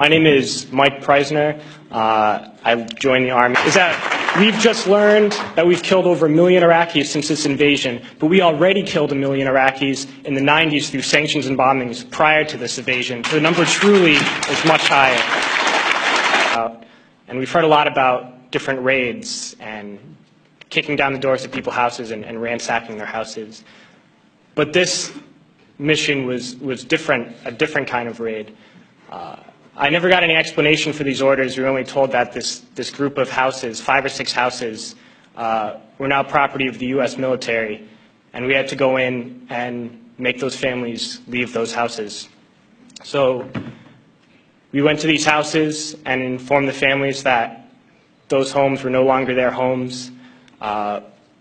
My name is Mike Preisner. I joined the Army. Is that we've just learned that we've killed over 1 million Iraqis since this invasion, but we already killed 1 million Iraqis in the 90s through sanctions and bombings prior to this invasion. So the number truly is much higher. And we've heard a lot about different raids and kicking down the doors of people's houses and ransacking their houses. But this mission was different, a different kind of raid. I never got any explanation for these orders. We were only told that this group of houses, 5 or 6 houses, were now property of the U.S. military, and we had to go in and make those families leave those houses. So we went to these houses and informed the families that those homes were no longer their homes.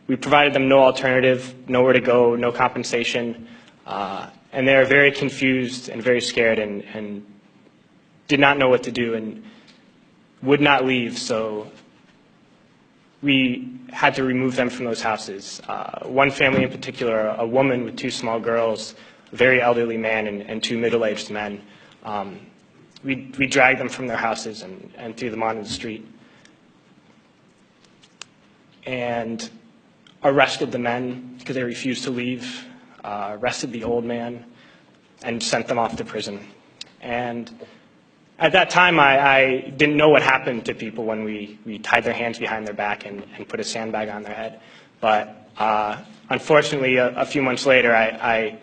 We provided them no alternative, nowhere to go, no compensation, and they were very confused and very scared and did not know what to do and would not leave, so we had to remove them from those houses. One family in particular, a woman with 2 small girls, a very elderly man and 2 middle-aged men, we dragged them from their houses and threw them onto the street and arrested the men because they refused to leave, arrested the old man, and sent them off to prison. And at that time, I didn't know what happened to people when we tied their hands behind their back and put a sandbag on their head. But unfortunately, a few months later, I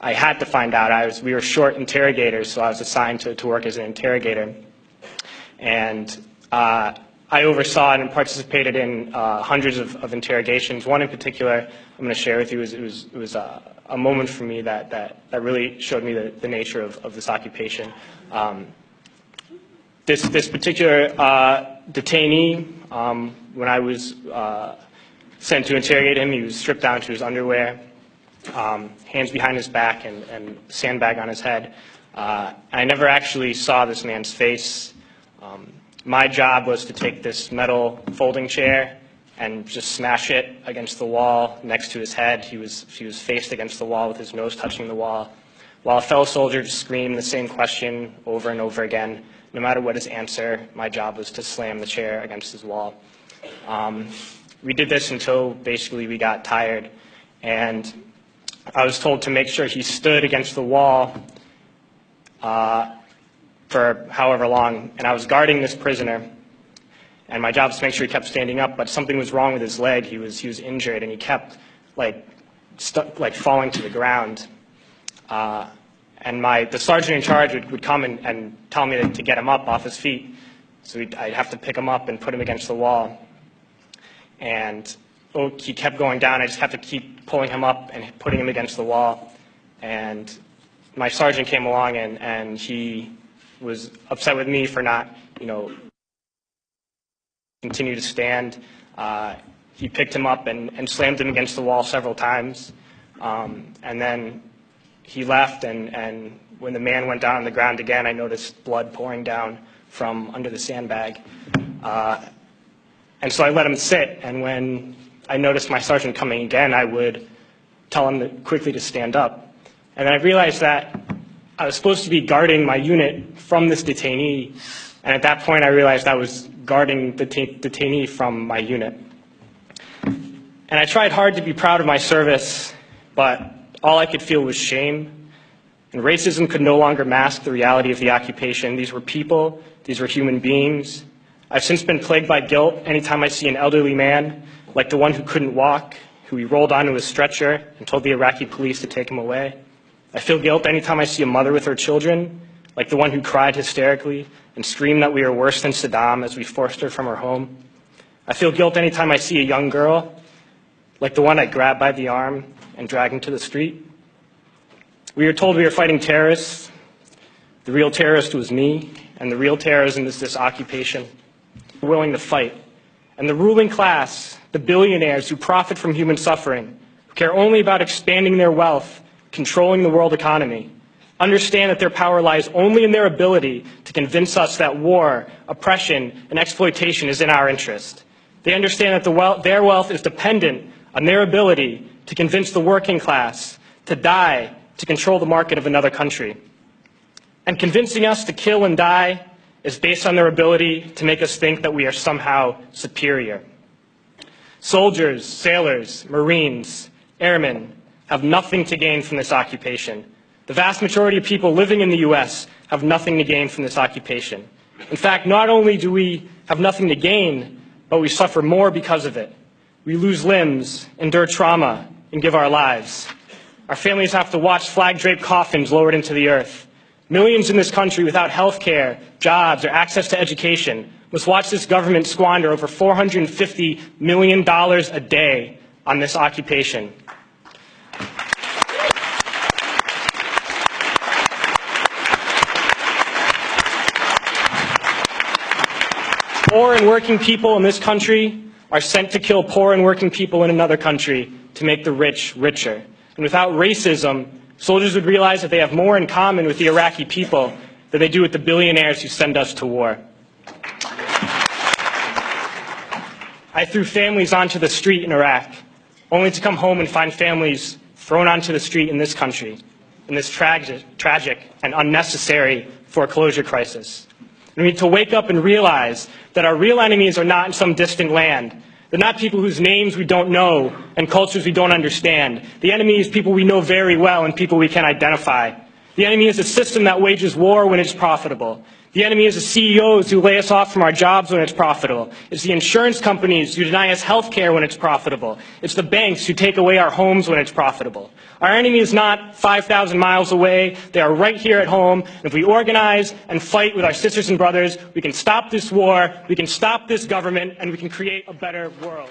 had to find out. We were short interrogators, so I was assigned to work as an interrogator. And I oversaw and participated in hundreds of interrogations. One in particular I'm going to share with you. It was a moment for me that really showed me the nature of this occupation. This particular detainee, when I was sent to interrogate him, he was stripped down to his underwear, hands behind his back, and sandbag on his head. I never actually saw this man's face. My job was to take this metal folding chair and just smash it against the wall next to his head. He was faced against the wall with his nose touching the wall, while a fellow soldier just screamed the same question over and over again. No matter what his answer, my job was to slam the chair against his wall. We did this until basically we got tired, and I was told to make sure he stood against the wall for however long, and I was guarding this prisoner, and my job was to make sure he kept standing up, but something was wrong with his leg. He was injured, and he kept falling to the ground. And the sergeant in charge would come and tell me to get him up off his feet. So I'd have to pick him up and put him against the wall. And he kept going down. I just have to keep pulling him up and putting him against the wall. And my sergeant came along and he was upset with me for not, continue to stand. He picked him up and slammed him against the wall several times. And then he left, and when the man went down on the ground again, I noticed blood pouring down from under the sandbag. And so I let him sit, and when I noticed my sergeant coming again, I would tell him quickly to stand up. And then I realized that I was supposed to be guarding my unit from this detainee, and at that point I realized I was guarding the detainee from my unit. And I tried hard to be proud of my service, but all I could feel was shame, and racism could no longer mask the reality of the occupation. These were people, these were human beings. I've since been plagued by guilt anytime I see an elderly man, like the one who couldn't walk, who we rolled onto a stretcher and told the Iraqi police to take him away. I feel guilt anytime I see a mother with her children, like the one who cried hysterically and screamed that we were worse than Saddam as we forced her from her home. I feel guilt anytime I see a young girl, like the one I grabbed by the arm and dragged to the street. We were told we were fighting terrorists. The real terrorist was me, and the real terrorism is this occupation. We're willing to fight. And the ruling class, the billionaires who profit from human suffering, who care only about expanding their wealth, controlling the world economy, understand that their power lies only in their ability to convince us that war, oppression, and exploitation is in our interest. They understand that their wealth is dependent on their ability to convince the working class to die to control the market of another country. And convincing us to kill and die is based on their ability to make us think that we are somehow superior. Soldiers, sailors, Marines, airmen have nothing to gain from this occupation. The vast majority of people living in the U.S. have nothing to gain from this occupation. In fact, not only do we have nothing to gain, but we suffer more because of it. We lose limbs, endure trauma, and give our lives. Our families have to watch flag-draped coffins lowered into the earth. Millions in this country without health care, jobs, or access to education must watch this government squander over $450 million a day on this occupation. Poor and working people in this country are sent to kill poor and working people in another country to make the rich richer. And without racism, soldiers would realize that they have more in common with the Iraqi people than they do with the billionaires who send us to war. I threw families onto the street in Iraq, only to come home and find families thrown onto the street in this country, in this tragic and unnecessary foreclosure crisis. We need to wake up and realize that our real enemies are not in some distant land. They're not people whose names we don't know and cultures we don't understand. The enemy is people we know very well and people we can identify. The enemy is a system that wages war when it's profitable. The enemy is the CEOs who lay us off from our jobs when it's profitable. It's the insurance companies who deny us health care when it's profitable. It's the banks who take away our homes when it's profitable. Our enemy is not 5,000 miles away. They are right here at home. And if we organize and fight with our sisters and brothers, we can stop this war, we can stop this government, and we can create a better world.